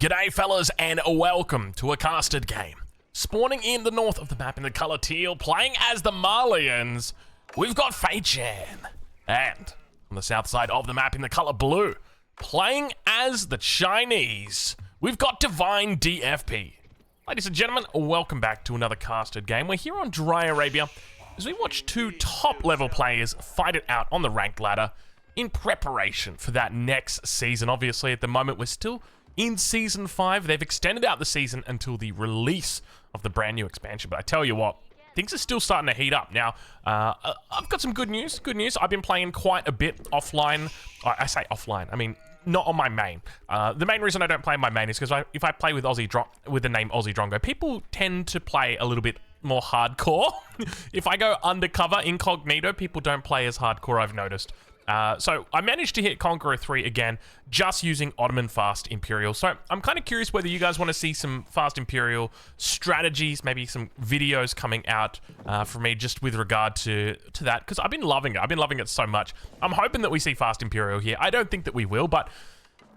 G'day fellas and welcome to a casted game. Spawning in the north of the map in the colour teal, playing as the Malians, we've got Fei Chan. And on the south side of the map in the colour blue, playing as the Chinese, we've got Divine DFP. Ladies and gentlemen, welcome back to another casted game. We're here on Dry Arabia as we watch two top level players fight it out on the ranked ladder in preparation for that next season. Obviously at the moment we're still in Season 5. They've extended out the season until the release of the brand new expansion. But I tell you what, things are still starting to heat up. Now, I've got some good news. Good news, I've been playing quite a bit offline. I say offline, I mean, not on my main. The main reason I don't play on my main is because if I play with with the name Aussie Drongo, people tend to play a little bit more hardcore. If I go undercover, incognito, people don't play as hardcore, I've noticed. So I managed to hit Conqueror 3 again, just using Ottoman Fast Imperial. So I'm kind of curious whether you guys want to see some Fast Imperial strategies, maybe some videos coming out from me just with regard to that, because I've been loving it. I've been loving it so much. I'm hoping that we see Fast Imperial here. I don't think that we will, but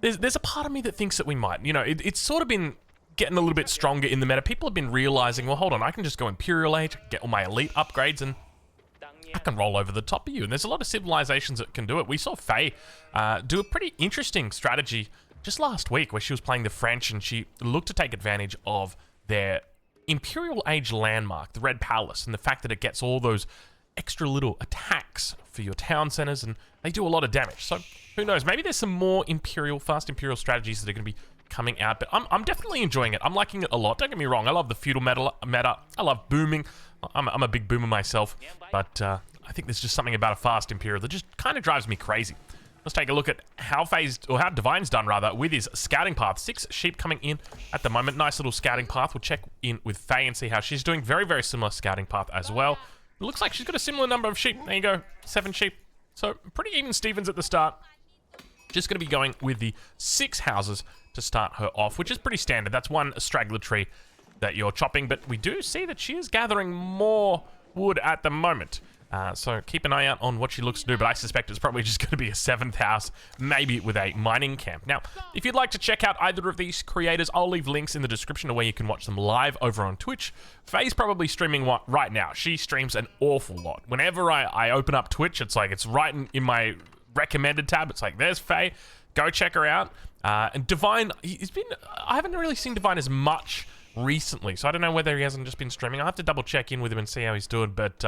there's a part of me that thinks that we might. You know, it's sort of been getting a little bit stronger in the meta. People have been realizing, well, hold on, I can just go Imperial Age, get all my elite upgrades, and I can roll over the top of you. And there's a lot of civilizations that can do it. We saw Faye do a pretty interesting strategy just last week where she was playing the French and she looked to take advantage of their Imperial Age landmark, the Red Palace, and the fact that it gets all those extra little attacks for your town centers, and they do a lot of damage. So who knows? Maybe there's some more Fast Imperial strategies that are going to be coming out, but I'm definitely enjoying it. I'm liking it a lot. Don't get me wrong. I love the feudal meta. I love booming. I'm a big boomer myself, but I think there's just something about a Fast Imperial that just kind of drives me crazy. Let's take a look at how Divine's done rather with his scouting path. 6 sheep coming in at the moment. Nice little scouting path. We'll check in with Faye and see how she's doing. Very, very similar scouting path as well. It looks like she's got a similar number of sheep. There you go, 7 sheep. So pretty even Stevens at the start. Just going to be going with the 6 houses to start her off, which is pretty standard. That's one straggler tree that you're chopping, but we do see that she is gathering more wood at the moment. So keep an eye out on what she looks to do, but I suspect it's probably just going to be a 7th house, maybe with a mining camp. Now, if you'd like to check out either of these creators, I'll leave links in the description to where you can watch them live over on Twitch. Faye's probably streaming right now. She streams an awful lot. Whenever I open up Twitch, it's like it's right in my recommended tab. It's like, there's Faye. Go check her out. And Divine, I haven't really seen Divine as much recently, so I don't know whether he hasn't just been streaming. I'll have to double check in with him and see how he's doing, but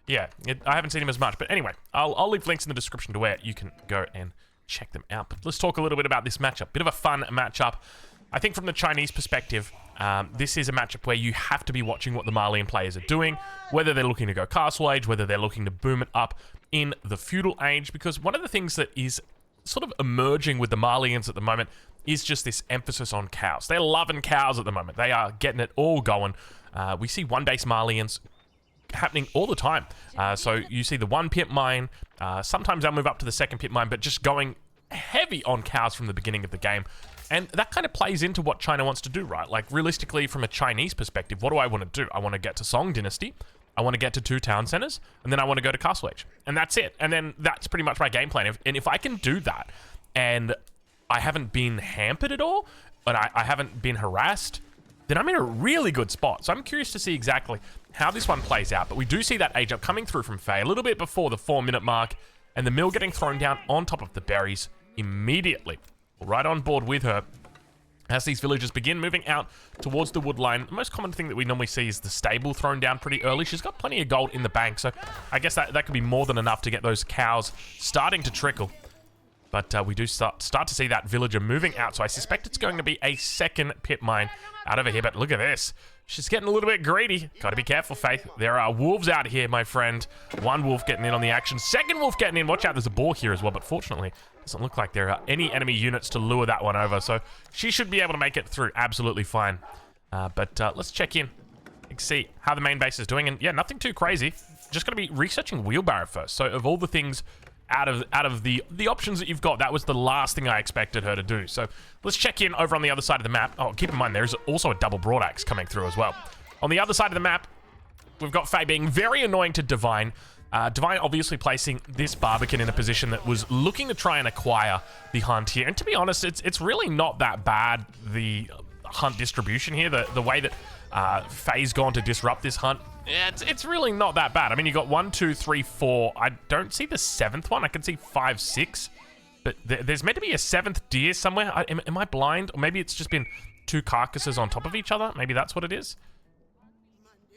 yeah, I haven't seen him as much. But anyway, I'll leave links in the description to where you can go and check them out. But let's talk a little bit about this matchup. Bit of a fun matchup. I think from the Chinese perspective, this is a matchup where you have to be watching what the Malian players are doing, whether they're looking to go Castle Age, whether they're looking to boom it up in the Feudal Age, because one of the things that is sort of emerging with the Malians at the moment is just this emphasis on cows. They're loving cows at the moment. They are getting it all going. We see one-base Malians happening all the time. So you see the 1 pit mine. Sometimes they'll move up to the 2nd pit mine, but just going heavy on cows from the beginning of the game. And that kind of plays into what China wants to do, right? Like, realistically, from a Chinese perspective, what do I want to do? I want to get to Song Dynasty. I want to get to 2 town centers, and then I want to go to Castle Age. And that's it. And then that's pretty much my game plan. And if I can do that, and I haven't been hampered at all, and I haven't been harassed, then I'm in a really good spot. So I'm curious to see exactly how this one plays out. But we do see that age up coming through from Faye a little bit before the 4-minute mark, and the mill getting thrown down on top of the berries immediately. Right on board with her as these villagers begin moving out towards the wood line. The most common thing that we normally see is the stable thrown down pretty early. She's got plenty of gold in the bank, so I guess that could be more than enough to get those cows starting to trickle. But we do start to see that villager moving out, so I suspect it's going to be a 2nd pit mine out over here. But look at this. She's getting a little bit greedy. Got to be careful, Faith. There are wolves out here, my friend. 1 wolf getting in on the action. 2nd wolf getting in. Watch out, there's a boar here as well, but fortunately, doesn't look like there are any enemy units to lure that one over, so she should be able to make it through absolutely fine. But let's check in and see how the main base is doing. And yeah, nothing too crazy. Just going to be researching wheelbarrow first. So of all the things out of the options that you've got, that was the last thing I expected her to do. So let's check in over on the other side of the map. Oh, keep in mind, there's also a double broadaxe coming through as well. On the other side of the map, we've got Faye being very annoying to Divine. Divine obviously placing this Barbican in a position that was looking to try and acquire the hunt here. And to be honest, it's really not that bad, the hunt distribution here. The way that Faye's gone to disrupt this hunt, it's really not that bad. I mean, you got 1, 2, 3, 4. I don't see the 7th one. I can see 5, 6. But there's meant to be a 7th deer somewhere. Am I blind? Or maybe it's just been 2 carcasses on top of each other. Maybe that's what it is.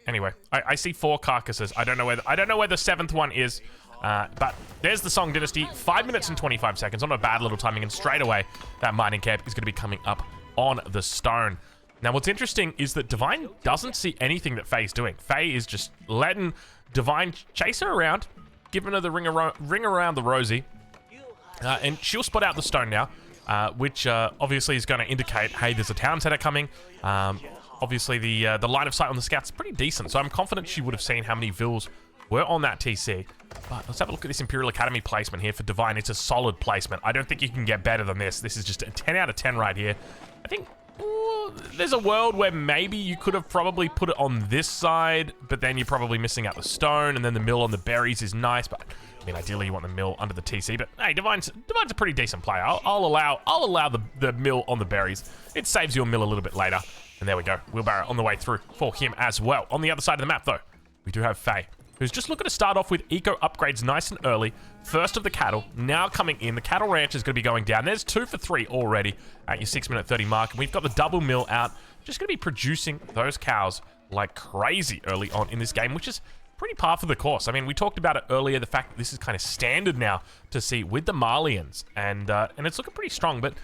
Anyway, I see 4 carcasses. I don't know where the 7th one is. But there's the Song Dynasty. 5 minutes and 25 seconds. Not a bad little timing. And straight away, that mining camp is going to be coming up on the stone. Now, what's interesting is that Divine doesn't see anything that Faye's doing. Faye is just letting Divine chase her around, giving her the ring around the rosy. And she'll spot out the stone now, which obviously is going to indicate, hey, there's a town center coming. Obviously, the line of sight on the scouts is pretty decent, so I'm confident she would have seen how many vills were on that TC. But let's have a look at this Imperial Academy placement here for Divine. It's a solid placement. I don't think you can get better than this. This is just a 10 out of 10 right here. I think there's a world where maybe you could have probably put it on this side, but then you're probably missing out the stone, and then the mill on the berries is nice, but I mean, ideally you want the mill under the TC, but hey, Divine's a pretty decent player. I'll allow the mill on the berries. It saves your mill a little bit later. And there we go. Wheelbarrow on the way through for him as well. On the other side of the map, though, we do have Faye, who's just looking to start off with eco upgrades nice and early. First of the cattle, now coming in. The cattle ranch is going to be going down. There's 2 for 3 already at your 6-minute 30 mark. And we've got the double mill out. Just going to be producing those cows like crazy early on in this game, which is pretty par for the course. I mean, we talked about it earlier, the fact that this is kind of standard now to see with the Malians. And it's looking pretty strong, but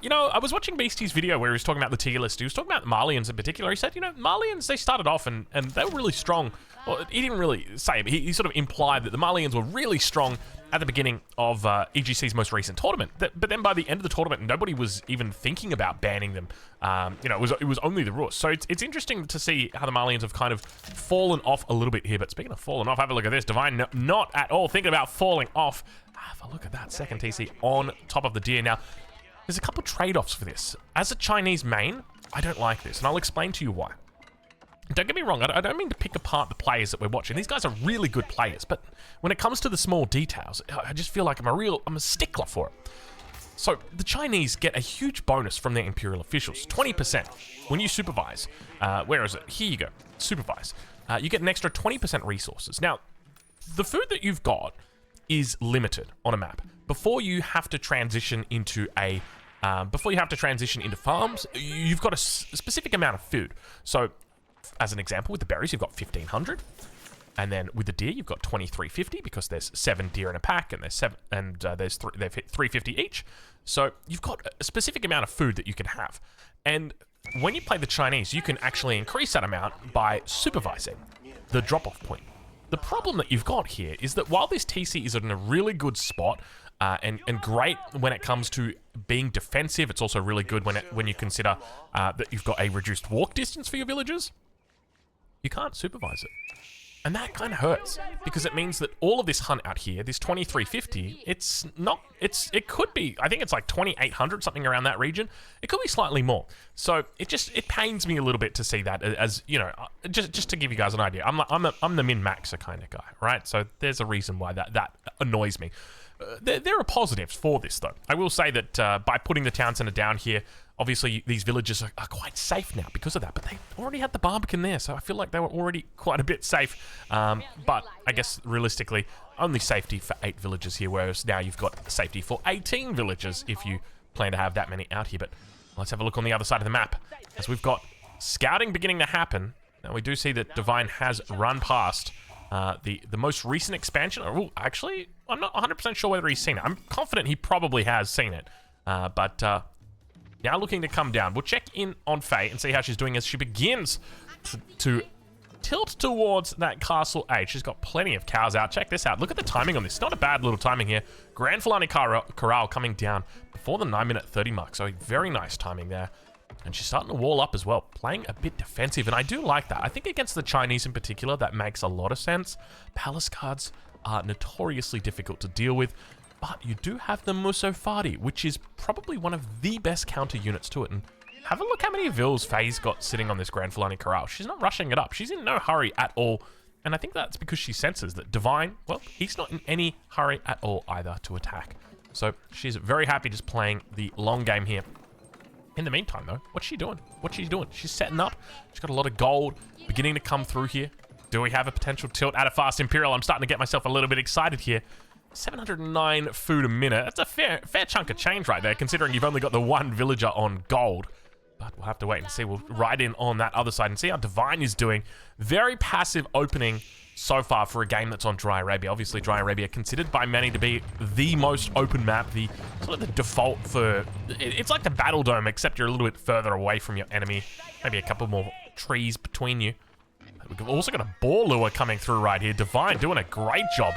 you know, I was watching Beastie's video where he was talking about the tier list. He was talking about the Malians in particular. He said, you know, Malians, they started off and they were really strong. Well, he didn't really say it, but he sort of implied that the Malians were really strong at the beginning of EGC's most recent tournament. But then by the end of the tournament, nobody was even thinking about banning them. You know, it was only the Rus. So it's interesting to see how the Malians have kind of fallen off a little bit here. But speaking of falling off, have a look at this. Divine not at all thinking about falling off. Have a look at that second TC on top of the deer. Now, there's a couple trade-offs for this. As a Chinese main, I don't like this, and I'll explain to you why. Don't get me wrong, I don't mean to pick apart the players that we're watching. These guys are really good players, but when it comes to the small details, I just feel like I'm a stickler for it. So, the Chinese get a huge bonus from their Imperial officials, 20% when you supervise. Where is it? Here you go, supervise. You get an extra 20% resources. Now, the food that you've got is limited on a map. Before you have to transition into farms, you've got a specific amount of food. So, as an example, with the berries, you've got 1,500, and then with the deer, you've got 2,350 because there's 7 deer in a pack, and they've hit 350 each. So you've got a specific amount of food that you can have, and when you play the Chinese, you can actually increase that amount by supervising the drop-off point. The problem that you've got here is that while this TC is in a really good spot, and great when it comes to being defensive, it's also really good when you consider that you've got a reduced walk distance for your villagers. You can't supervise it. And that kind of hurts, because it means that all of this hunt out here, this 2,350, it could be, I think it's like 2,800, something around that region. It could be slightly more. So it pains me a little bit to see that, as, you know, just to give you guys an idea. I'm the min-maxer kind of guy, right? So there's a reason why that annoys me. There are positives for this, though. I will say that by putting the town center down here, obviously these villages are quite safe now because of that, but they already had the Barbican there, so I feel like they were already quite a bit safe. But I guess realistically, only safety for 8 villages here, whereas now you've got safety for 18 villages if you plan to have that many out here. But let's have a look on the other side of the map, as we've got scouting beginning to happen. Now we do see that Divine has run past the most recent expansion. Oh, actually, I'm not 100% sure whether he's seen it. I'm confident he probably has seen it. But now looking to come down. We'll check in on Faye and see how she's doing as she begins to tilt towards that Castle 8. She's got plenty of cows out. Check this out. Look at the timing on this. It's not a bad little timing here. Grand Fulani Corral coming down before the 9-minute 30 mark. So very nice timing there. And she's starting to wall up as well, playing a bit defensive, and I do like that. I think against the Chinese in particular, that makes a lot of sense. Palace guards are notoriously difficult to deal with, but you do have the Musofadi, which is probably one of the best counter units to it. And have a look how many vills Faye's got sitting on this Grand Fulani Corral. She's not rushing it up. She's in no hurry at all And I think that's because she senses that Divine, well, he's not in any hurry at all either to attack. So she's very happy just playing the long game here. In the meantime, though, what's she doing? What's she doing? She's setting up. She's got a lot of gold beginning to come through here. Do we have a potential tilt at a fast Imperial? I'm starting to get myself a little bit excited here. 709 food a minute. That's a fair chunk of change right there, considering you've only got the one villager on gold. But we'll have to wait and see. We'll ride in on that other side and see how Divine is doing. Very passive opening so far for a game that's on Dry Arabia. Obviously, Dry Arabia considered by many to be the most open map, the sort of the default for... It's like the Battle Dome, except you're a little bit further away from your enemy. Maybe a couple more trees between you. We've also got a boar lure coming through right here. Divine doing a great job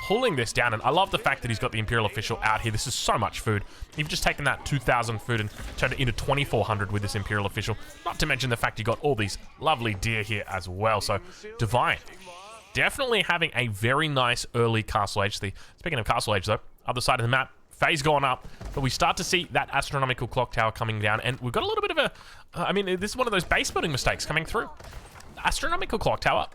pulling this down, and I love the fact that he's got the Imperial Official out here. This is so much food. You've just taken that 2,000 food and turned it into 2,400 with this Imperial Official. Not to mention the fact you got all these lovely deer here as well. So Divine definitely having a very nice early Castle Age. Speaking of Castle Age though, other side of the map, phase going up, but we start to see that astronomical clock tower coming down, and we've got a little bit of a, I mean, this is one of those base building mistakes coming through. Astronomical clock tower,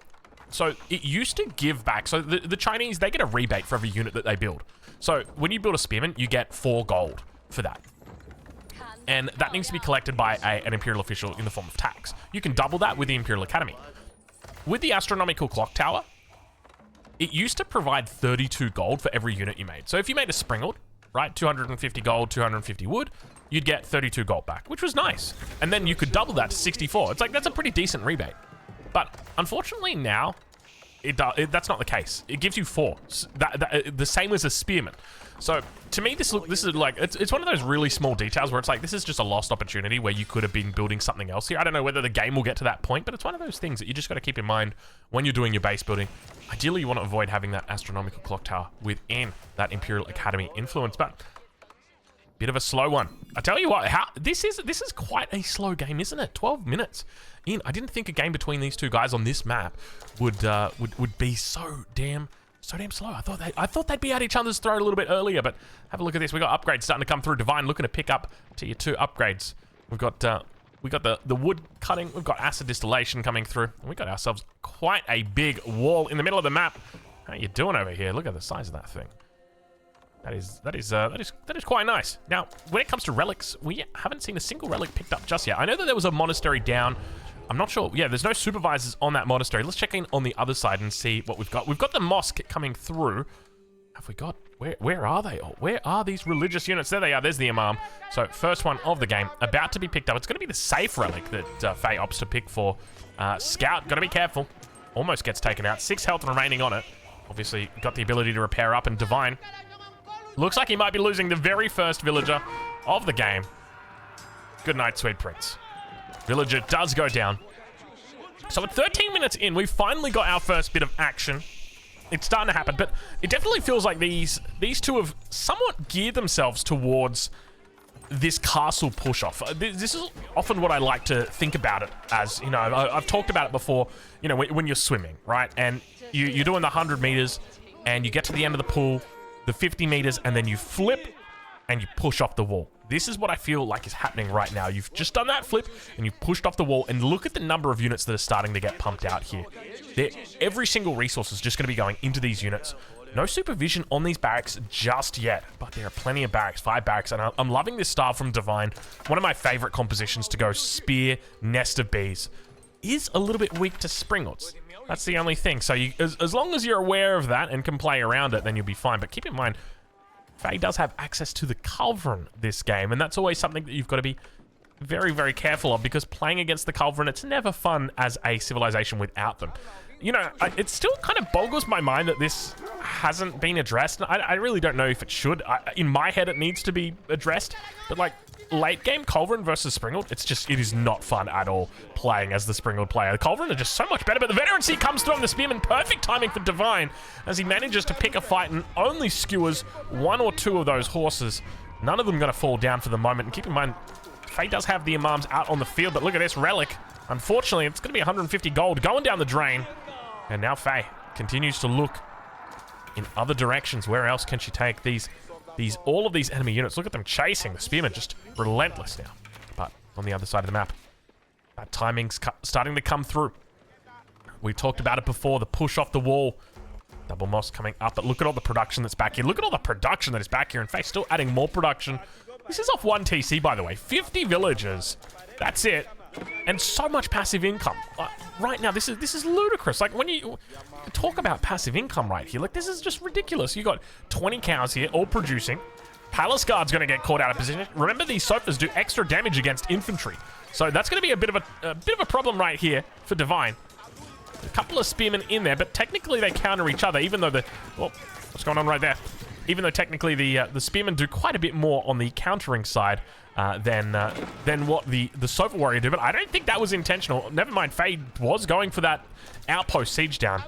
so it used to give back, so the Chinese, they get a rebate for every unit that they build. So when you build a spearman, you get 4 gold for that. And that needs to be collected by an Imperial Official in the form of tax. You can double that with the Imperial Academy. With the astronomical clock tower, it used to provide 32 gold for every unit you made. So if you made a Springald, right, 250 gold, 250 wood, you'd get 32 gold back, which was nice. And then you could double that to 64. It's like, that's a pretty decent rebate. But unfortunately now, that's not the case. It gives you 4, the same as a spearman. So to me, this is like, it's one of those really small details where it's like, this is just a lost opportunity where you could have been building something else here. I don't know whether the game will get to that point, but it's one of those things that you just got to keep in mind when you're doing your base building. Ideally, you want to avoid having that astronomical clock tower within that Imperial Academy influence, but bit of a slow one. I tell you what, this is quite a slow game, isn't it? 12 minutes in. I didn't think a game between these two guys on this map would be so damn slow. I thought they'd be at each other's throat a little bit earlier, but have a look at this. We got upgrades starting to come through. Divine looking to pick up tier 2 upgrades. We got the wood cutting. We've got acid distillation coming through. And we got ourselves quite a big wall in the middle of the map. How you doing over here? Look at the size of that thing. That is quite nice. Now, when it comes to relics, we haven't seen a single relic picked up just yet. I know that there was a monastery down. I'm not sure. Yeah, there's no supervisors on that monastery. Let's check in on the other side and see what we've got. We've got the mosque coming through. Have we got... Where are they? Oh, where are these religious units? There they are. There's the Imam. So, first one of the game. About to be picked up. It's going to be the safe relic that Faye opts to pick for. Scout, got to be careful. Almost gets taken out. 6 health remaining on it. Obviously, got the ability to repair up, and Divine looks like he might be losing the very first villager of the game. Good night, sweet prince. Villager does go down. So at 13 minutes in, we've finally got our first bit of action. It's starting to happen, but it definitely feels like these two have somewhat geared themselves towards this castle push-off. This is often what I like to think about it as, you know, I've talked about it before, you know, when you're swimming, right? And you're doing the 100 meters, and you get to the end of the pool, the 50 meters, and then you flip, and you push off the wall. This is what I feel like is happening right now. You've just done that flip, and you've pushed off the wall, and look at the number of units that are starting to get pumped out here. Every single resource is just going to be going into these units. No supervision on these barracks just yet, but there are plenty of barracks, 5 barracks, and I'm loving this style from Divine. One of my favorite compositions to go spear, nest of bees. Is a little bit weak to Springalds. That's the only thing. So as long as you're aware of that and can play around it, then you'll be fine. But keep in mind, Faye does have access to the Culverin this game, and that's always something that you've got to be very, very careful of, because playing against the Culverin, it's never fun as a civilization without them. You know, it still kind of boggles my mind that this hasn't been addressed. I really don't know if it should. In my head, it needs to be addressed, but like, late game Culverin versus Springald, it is not fun at all playing as the Springald player. The Culverin are just so much better, but the veterancy comes through on the Spearman. Perfect timing for Divine as he manages to pick a fight and only skewers 1 or 2 of those horses. None of them going to fall down for the moment. And keep in mind, Faye does have the Imams out on the field, but look at this relic. Unfortunately, it's going to be 150 gold going down the drain. And now Faye continues to look in other directions. Where else can she take all of these enemy units? Look at them chasing. The Spearmen just relentless now. But on the other side of the map, that timing's starting to come through. We talked about it before, the push off the wall. Double Moss coming up, but look at all the production that's back here. Look at all the production that is back here. In fact, still adding more production. This is off 1 TC, by the way. 50 villagers. That's it. And so much passive income. Right now, this is ludicrous. Like, when you talk about passive income right here, like, this is just ridiculous. You got 20 cows here, all producing. Palace Guard's going to get caught out of position. Remember, these sofas do extra damage against infantry. So that's going to be a bit of a problem right here for Divine. A couple of spearmen in there, but technically they counter each other, even though what's going on right there? Even though technically the spearmen do quite a bit more on the countering side than what the Sofa Warrior do, but I don't think that was intentional. Never mind, Faye was going for that outpost siege down.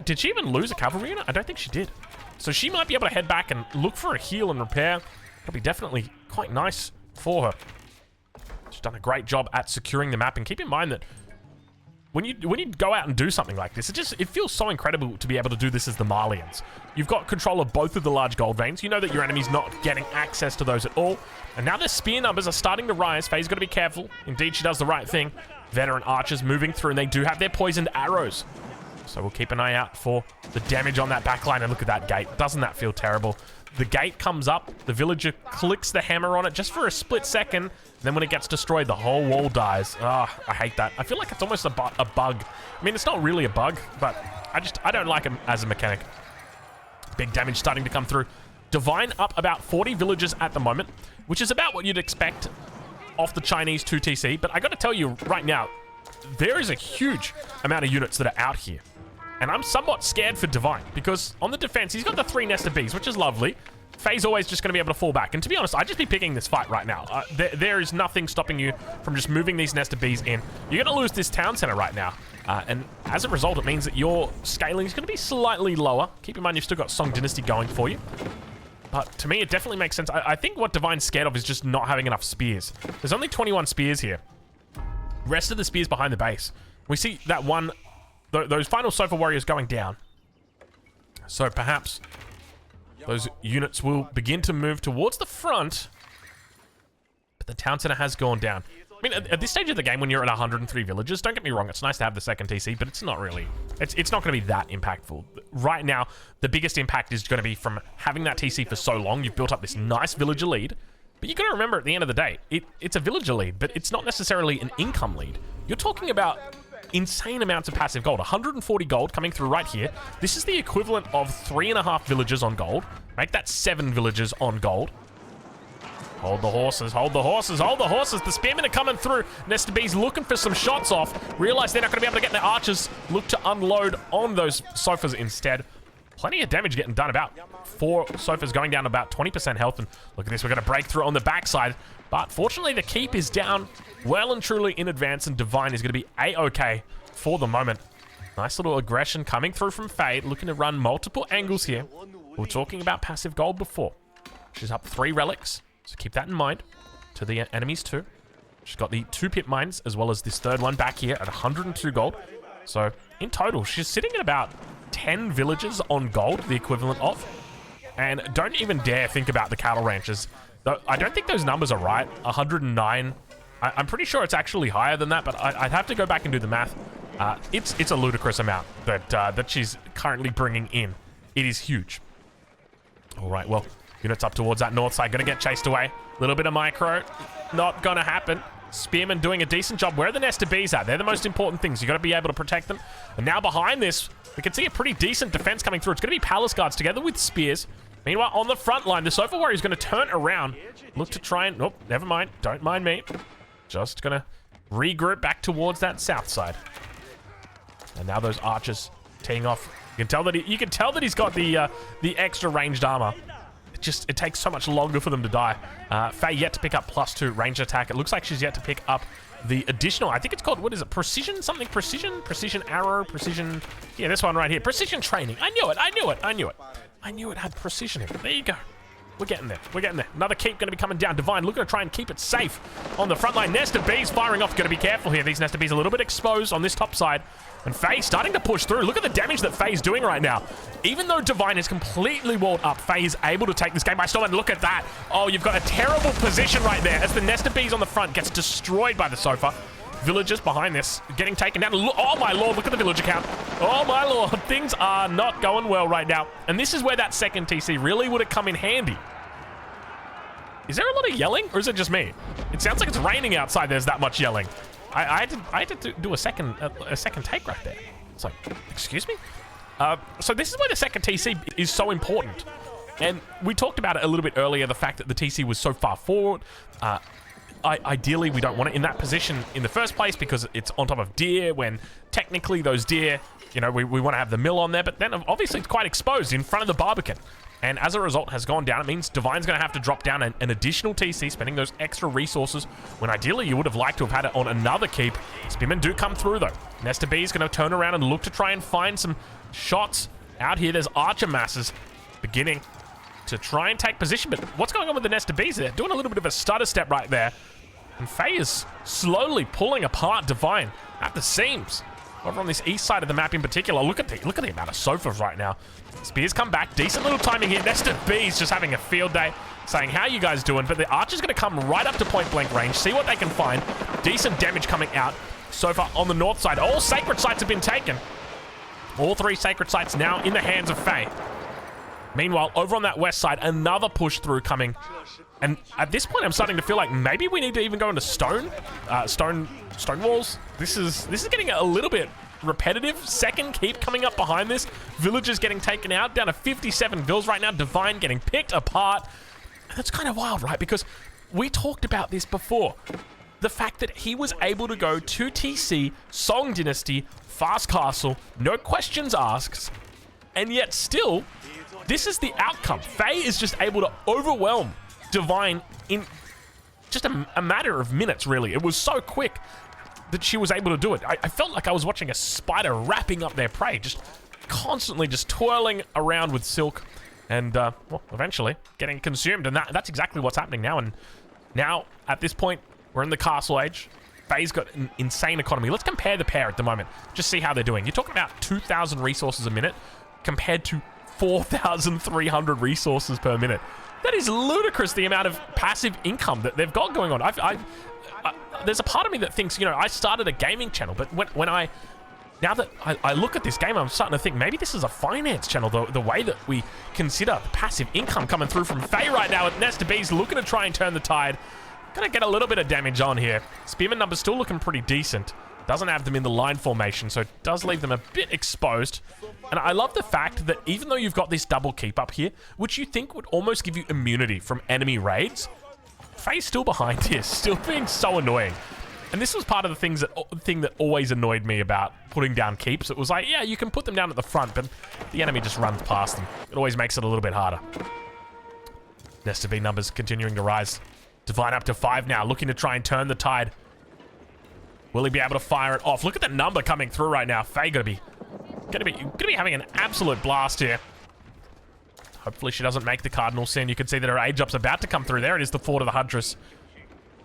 Did she even lose a cavalry unit? I don't think she did. So she might be able to head back and look for a heal and repair. That'll be definitely quite nice for her. She's done a great job at securing the map, and keep in mind that when you go out and do something like this, it feels so incredible to be able to do this as the Malians. You've got control of both of the large gold veins. You know that your enemy's not getting access to those at all. And now their spear numbers are starting to rise. Faye's got to be careful. Indeed, she does the right thing. Veteran archers moving through, and they do have their poisoned arrows. So we'll keep an eye out for the damage on that backline. And look at that gate. Doesn't that feel terrible? The gate comes up. The villager clicks the hammer on it just for a split second. Then when it gets destroyed, the whole wall dies. Ah, I hate that. I feel like it's almost a bug. I mean, it's not really a bug, but I don't like him as a mechanic. Big damage starting to come through. Divine up about 40 villagers at the moment, which is about what you'd expect off the Chinese 2TC. But I got to tell you right now, there is a huge amount of units that are out here. And I'm somewhat scared for Divine, because on the defense, he's got the 3 nested bees, which is lovely. Faye's always just going to be able to fall back. And to be honest, I'd just be picking this fight right now. There is nothing stopping you from just moving these nested bees in. You're going to lose this town center right now. And as a result, it means that your scaling is going to be slightly lower. Keep in mind, you've still got Song Dynasty going for you. But to me, it definitely makes sense. I think what Divine's scared of is just not having enough spears. There's only 21 spears here. Rest of the spears behind the base. We see that one... Those final Sofa Warriors going down. So perhaps those units will begin to move towards the front. But the town center has gone down. I mean, at this stage of the game, when you're at 103 villages, don't get me wrong, it's nice to have the second TC, but it's not really... It's not going to be that impactful. Right now, the biggest impact is going to be from having that TC for so long. You've built up this nice villager lead. But you got to remember, at the end of the day, it's a villager lead, but it's not necessarily an income lead. You're talking about insane amounts of passive gold. 140 gold coming through right here. This is the equivalent of 3.5 villagers on gold. Make that 7 villagers on gold. Hold the horses, hold the horses, hold the horses. The spearmen are coming through. Nested Bees looking for some shots off. Realize they're not going to be able to get their archers. Look to unload on those sofas instead. Plenty of damage getting done. About 4 sofas going down about 20% health. And look at this, we're going to break through on the backside. But fortunately, the keep is down well and truly in advance, and Divine is going to be A-okay for the moment. Nice little aggression coming through from Faye, looking to run multiple angles here. We were talking about passive gold before. She's up 3 relics, so keep that in mind. To the enemies too. She's got the 2 pit mines, as well as this 3rd one back here at 102 gold. So in total, she's sitting at about 10 villages on gold, the equivalent of. And don't even dare think about the cattle ranches. I don't think those numbers are right. 109. I'm pretty sure it's actually higher than that, but I'd have to go back and do the math. It's a ludicrous amount that she's currently bringing in. It is huge. All right, well, units up towards that north side. Going to get chased away. A little bit of micro. Not going to happen. Spearmen doing a decent job. Where are the nested bees at? They're the most important things. You got to be able to protect them. And now behind this, we can see a pretty decent defense coming through. It's going to be palace guards together with spears. Meanwhile, on the front line, the Sofa Warrior is going to turn around. Look to try and... Oh, never mind. Don't mind me. Just going to regroup back towards that south side. And now those archers teeing off. You can tell that he's got the extra ranged armor. It takes so much longer for them to die. Faye yet to pick up +2 ranged attack. It looks like she's yet to pick up the additional... I think it's called... What is it? Precision something? Precision? Precision arrow? Precision... Yeah, this one right here. Precision training. I knew it. I knew it. I knew it. I knew it had precision in it. There you go. We're getting there. We're getting there. Another keep going to be coming down. Divine looking to try and keep it safe on the front line. Nested Bees firing off. Got to be careful here. These Nested Bees a little bit exposed on this top side. And Faye starting to push through. Look at the damage that Faye's doing right now. Even though Divine is completely walled up, Faye is able to take this game by storm. And look at that. Oh, you've got a terrible position right there as the Nested Bees on the front gets destroyed by the Sofa. villagers behind this getting taken down. Oh my lord, look at the villager count. Oh my lord, things are not going well right now. And this is where that second TC really would have come in handy. Is there a lot of yelling, or is it just me? It sounds like it's raining outside. There's that much yelling. I had to do a second take right there. It's like, excuse me? So this is where the second TC is so important. And we talked about it a little bit earlier, the fact that the TC was so far forward. Ideally, we don't want it in that position in the first place because it's on top of deer, when technically those deer, you know, we want to have the mill on there, but then obviously it's quite exposed in front of the Barbican. And as a result has gone down. It means Divine's going to have to drop down an additional TC, spending those extra resources, when ideally you would have liked to have had it on another keep. Spearmen do come through though. Nesta B is going to turn around and look to try and find some shots out here. There's archer masses beginning to try and take position, but what's going on with the Nesta Bs? They're doing a little bit of a stutter step right there. And Faye is slowly pulling apart Divine at the seams. Over on this east side of the map in particular, look at the amount of sofas right now. Spears come back, decent little timing here. Nesta B's just having a field day, saying, how you guys doing? But the archer's going to come right up to point blank range, see what they can find. Decent damage coming out so far on the north side. All sacred sites have been taken. All 3 sacred sites now in the hands of Faye. Meanwhile, over on that west side, another push through coming. And at this point, I'm starting to feel like maybe we need to even go into stone walls. This is getting a little bit repetitive. Second keep coming up behind this. Villagers getting taken out, down to 57 vills right now. Divine getting picked apart. And that's kind of wild, right? Because we talked about this before. The fact that he was able to go 2 TC, Song Dynasty, Fast Castle, no questions asked, and yet still, this is the outcome. Faye is just able to overwhelm Divine in just a matter of minutes, really. It was so quick that she was able to do it. I felt like I was watching a spider wrapping up their prey, just constantly just twirling around with silk and, well, eventually getting consumed. And that's exactly what's happening now. And now, at this point, we're in the castle age. Faye's got an insane economy. Let's compare the pair at the moment. Just see how they're doing. You're talking about 2,000 resources a minute compared to 4,300 resources per minute. That is ludicrous, the amount of passive income that they've got going on. There's a part of me that thinks, you know, I started a gaming channel, but now that I look at this game, I'm starting to think maybe this is a finance channel, the way that we consider the passive income coming through from Faye right now. With Nesta B's looking to try and turn the tide. Gonna get a little bit of damage on here. Spearman numbers still looking pretty decent. Doesn't have them in the line formation, so it does leave them a bit exposed. And I love the fact that even though you've got this double keep up here, which you think would almost give you immunity from enemy raids, Faye's still behind here, still being so annoying. And this was part of the thing that always annoyed me about putting down keeps. It was like, yeah, you can put them down at the front, but the enemy just runs past them. It always makes it a little bit harder. Nesta B numbers continuing to rise. Divine up to 5 now, looking to try and turn the tide. Will he be able to fire it off? Look at the number coming through right now. Faye gonna be having an absolute blast here. Hopefully she doesn't make the cardinal sin. You can see that her age up's about to come through. There it is, the Fort of the Huntress.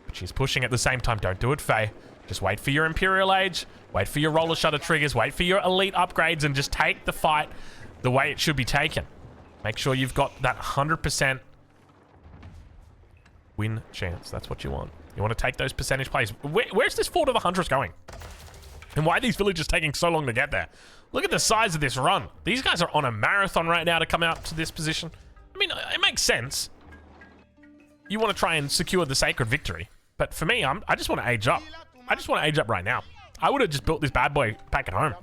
But she's pushing at the same time. Don't do it, Faye. Just wait for your Imperial Age. Wait for your roller shutter triggers. Wait for your elite upgrades and just take the fight the way it should be taken. Make sure you've got that 100% win chance. That's what you want. You want to take those percentage plays. Where's this Fort of the Huntress going? And why are these villagers taking so long to get there? Look at the size of this run. These guys are on a marathon right now to come out to this position. I mean, it makes sense. You want to try and secure the sacred victory. But for me, I just want to age up. I just want to age up right now. I would have just built this bad boy back at home.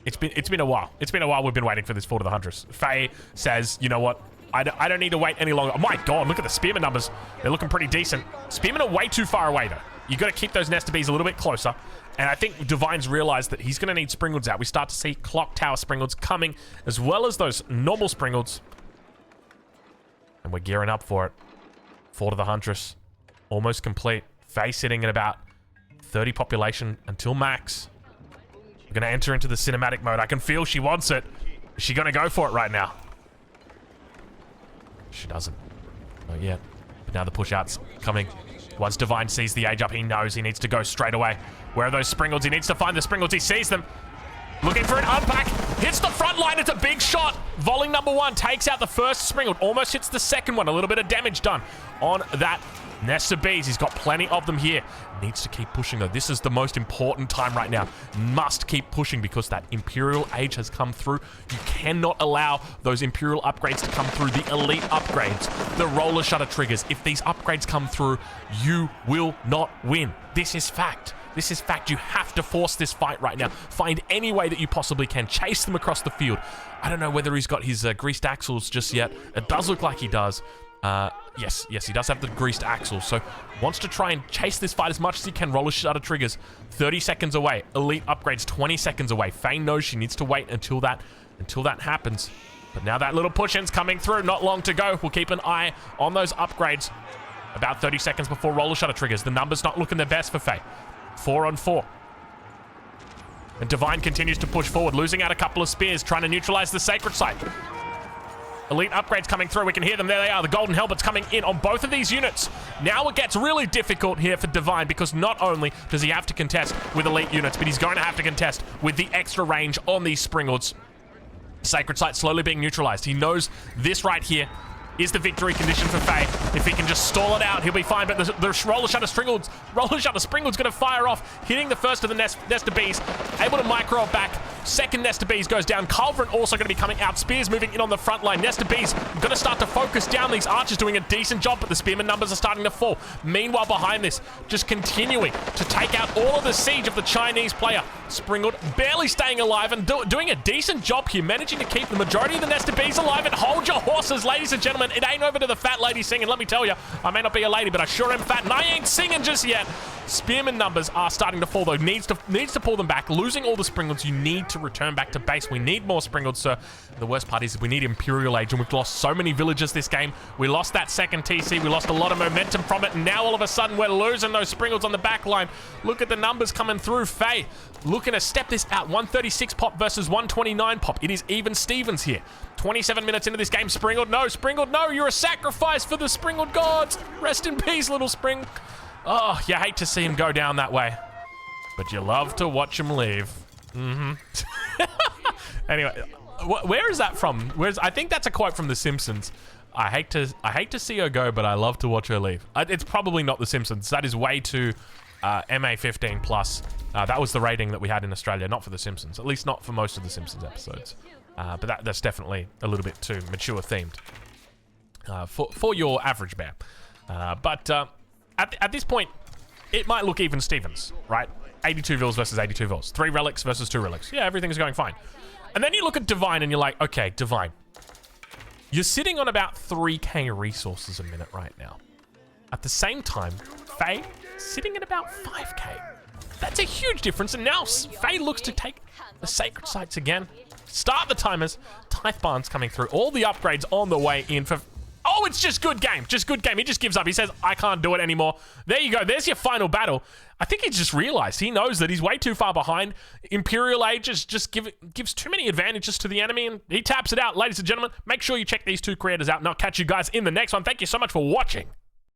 It's been a while. It's been a while we've been waiting for this Fort of the Huntress. Faye says, you know what? I don't need to wait any longer. Oh my god, look at the Spearman numbers. They're looking pretty decent. Spearmen are way too far away, though. You got to keep those Nesta Bees a little bit closer. And I think Divine's realized that he's going to need Springalds out. We start to see Clock Tower Springalds coming, as well as those normal Springalds. And we're gearing up for it. Fort of the Huntress, almost complete. Faye sitting at about 30 population until max. We're going to enter into the cinematic mode. I can feel she wants it. Is she going to go for it right now? She doesn't. Not yet. But now the push-out's coming. Once Divine sees the age up, he knows he needs to go straight away. Where are those Springalds? He needs to find the Springalds. He sees them. Looking for an unpack. Hits the front line. It's a big shot. Volley number 1 takes out the first Springald. Almost hits the second one. A little bit of damage done on that Nest of bees, he's got plenty of them here. Needs to keep pushing though. This is the most important time right now. Must keep pushing because that Imperial Age has come through. You cannot allow those Imperial upgrades to come through. The elite upgrades, the roller shutter triggers. If these upgrades come through, you will not win. This is fact. This is fact. You have to force this fight right now. Find any way that you possibly can. Chase them across the field. I don't know whether he's got his greased axles just yet. It does look like he does. Yes, he does have the greased axles, so wants to try and chase this fight as much as he can. Roller shutter triggers, 30 seconds away. Elite upgrades, 20 seconds away. Faye knows she needs to wait until that happens. But now that little push-in's coming through, not long to go. We'll keep an eye on those upgrades. About 30 seconds before roller shutter triggers. The numbers not looking their best for Faye. 4 on 4. And Divine continues to push forward, losing out a couple of spears, trying to neutralize the sacred site. Elite upgrades coming through. We can hear them. There they are. The golden helmets coming in on both of these units. Now it gets really difficult here for Divine because not only does he have to contest with elite units, but he's going to have to contest with the extra range on these Springalds. Sacred site slowly being neutralized. He knows this right here is the victory condition for Faye. If he can just stall it out, he'll be fine. But the roller shutter Springalds going to fire off, hitting the first of the nest of bees, able to micro it back. Second nest of bees goes down. Culverin also going to be coming out. Spears moving in on the front line. Nest of bees going to start to focus down. These archers doing a decent job, but the spearman numbers are starting to fall. Meanwhile, behind this, just continuing to take out all of the siege of the Chinese player. Springald barely staying alive and doing a decent job here, managing to keep the majority of the nest of bees alive. And hold your horses, ladies and gentlemen. It ain't over to the fat lady singing. Let me tell you, I may not be a lady, but I sure am fat, and I ain't singing just yet. Spearman numbers are starting to fall, though. Needs to pull them back. Losing all the Springalds, you need to return back to base. We need more Springalds, sir. The worst part is we need Imperial Age, and we've lost so many villages this game. We lost that second TC. We lost a lot of momentum from it, and now all of a sudden we're losing those Springalds on the back line. Look at the numbers coming through. Faye looking to step this out. 136 pop versus 129 pop. It is even Stevens here. 27 minutes into this game. Springald, no, you're a sacrifice for the Springald gods. Rest in peace, little Spring. Oh, you hate to see him go down that way, but you love to watch him leave. Anyway, where is that from? I think that's a quote from The Simpsons. I hate to see her go, but I love to watch her leave. It's probably not The Simpsons. That is way too MA 15 plus. That was the rating that we had in Australia, not for The Simpsons. At least not for most of The Simpsons episodes. But that's definitely a little bit too mature themed for your average bear. At this point, it might look even Stevens, right? 82 vills versus 82 vills. 3 relics versus 2 relics. Yeah, everything's going fine. And then you look at Divine and you're like, okay, Divine, you're sitting on about 3k resources a minute right now. At the same time, Faye sitting at about 5k. That's a huge difference. And now Faye looks to take the sacred sites again. Start the timers. Tithe Barn's coming through. All the upgrades on the way in for... Oh, it's just good game. Just good game. He just gives up. He says, I can't do it anymore. There you go. There's your final battle. I think he just realized. He knows that he's way too far behind. Imperial Age just gives too many advantages to the enemy, and he taps it out. Ladies and gentlemen, make sure you check these two creators out, and I'll catch you guys in the next one. Thank you so much for watching.